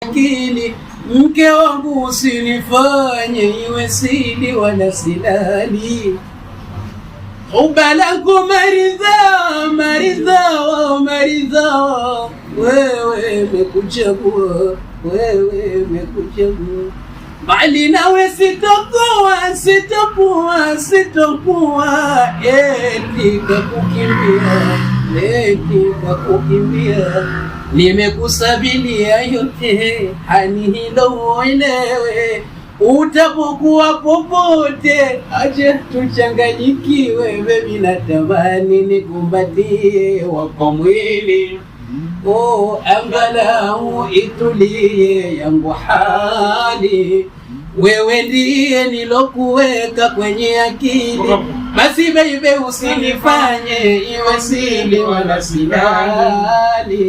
akili, mke wangu usinifanye iwe sili wala silali. Huba lako maridha, maridha, maridha, wewe mekuchagua, wewe mekuchagua. Bali nawe sitakuwa, sitakuwa, sitakuwa, nikakukimbia. Nimekusabilia yote, hani hilo uelewe. Utapokuwa popote, acha tuchanganyikiwe. Baby natamani nikumbatie wako mwili, angalau itulie yangu hali. Wewe ndiye nilokuweka kwenye akili, basi baby usinifanye iwe sili wala silali.